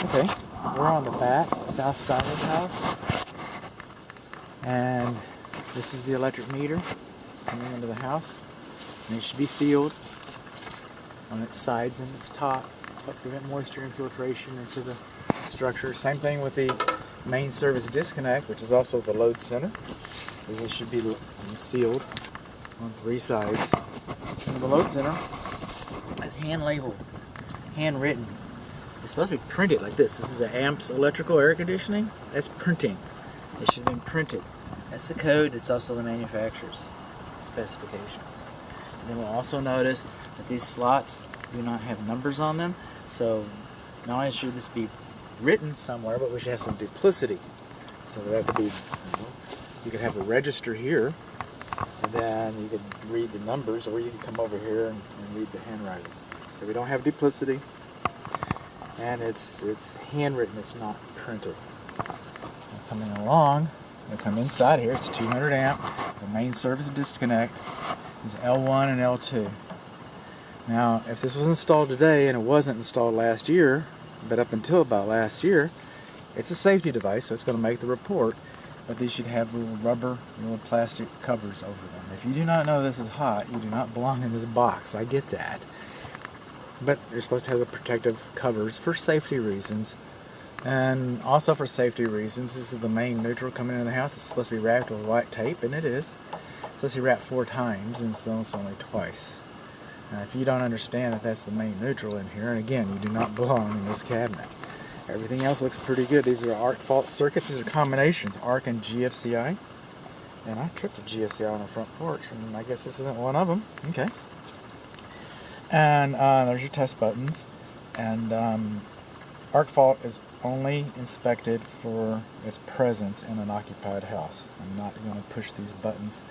Okay, we're on the back, south side of the house, and this is the electric meter coming into the house, and it should be sealed on its sides and its top to help prevent moisture infiltration into the structure. Same thing with the main service disconnect, which is also the load center. It should be sealed on three sides. And the load center is hand labeled, handwritten. It's supposed to be printed like this. This is an amps electrical air conditioning. That's printing. It should have been printed. That's the code. It's also the manufacturer's specifications. And then we'll also notice that these slots do not have numbers on them. So not only should this be written somewhere, but we should have some duplicity. So that could be, you could have a register here, and then you could read the numbers, or you could come over here and read the handwriting. So we don't have duplicity. And it's handwritten, it's not printed. And coming along, we come inside here, it's 200 amp. The main service disconnect is L1 and L2. Now, if this was installed today and it wasn't installed last year, but up until about last year, it's a safety device, so it's going to make the report, but these should have little rubber, little plastic covers over them. If you do not know this is hot, you do not belong in this box. I get that. But you're supposed to have the protective covers for safety reasons. And also for safety reasons, this is the main neutral coming into the house. It's supposed to be wrapped with white tape, and it is. It's supposed to be wrapped 4 times, and still it's only twice. Now, if you don't understand that that's the main neutral in here, and again, you do not belong in this cabinet. Everything else looks pretty good. These are arc fault circuits. These are combinations, arc and GFCI. And I tripped a GFCI on the front porch, and I guess this isn't one of them. Okay. And there's your test buttons. And arc fault is only inspected for its presence in an occupied house. I'm not going to push these buttons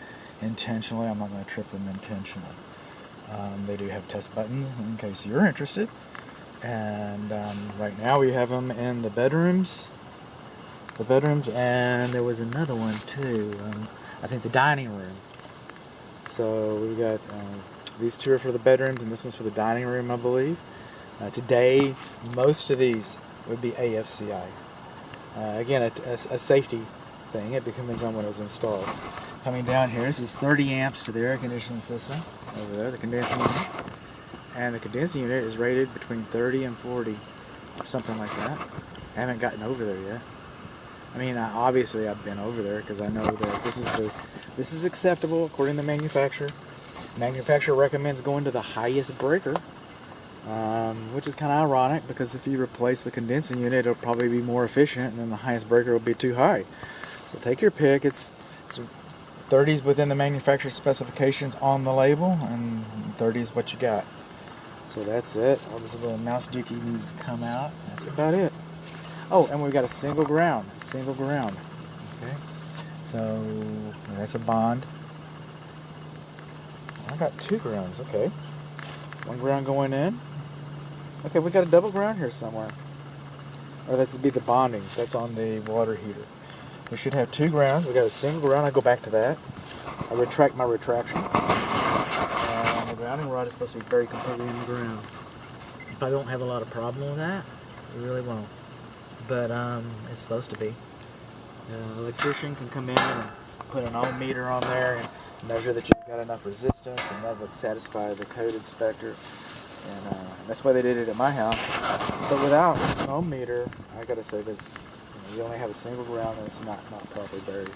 intentionally. I'm not going to trip them intentionally. They do have test buttons in case you're interested. And right now we have them in the bedrooms. And there was another one too. I think the dining room. So we've got these 2 are for the bedrooms, and this one's for the dining room, I believe. Today, most of these would be AFCI. Again, a safety thing. It depends on when it was installed. Coming down here, this is 30 amps to the air conditioning system over there, the condensing unit. And the condensing unit is rated between 30 and 40, or something like that. I haven't gotten over there yet. I mean, obviously I've been over there because I know that this is acceptable according to the manufacturer. Manufacturer recommends going to the highest breaker, which is kind of ironic because if you replace the condensing unit, it'll probably be more efficient, and then the highest breaker will be too high. So take your pick. It's 30s within the manufacturer specifications on the label, and 30 is what you got. So that's it. All this little mouse dookie needs to come out. That's about it. Oh, and we've got a single ground. Okay. So that's a bond. I got 2 grounds. Okay. 1 ground going in. Okay, we got a double ground here somewhere. Or that's to be the bonding. That's on the water heater. We should have 2 grounds. We got a single ground. I go back to that. I retract my retraction. And the grounding rod is supposed to be buried completely in the ground. If I don't have a lot of problem with that, I really won't. But it's supposed to be. The electrician can come in and put an ohm meter on there and measure that you've got enough resistance, and that would satisfy the code inspector. And that's why they did it at my house. But without an ohm meter, I gotta say that you only have a single ground and it's not properly buried.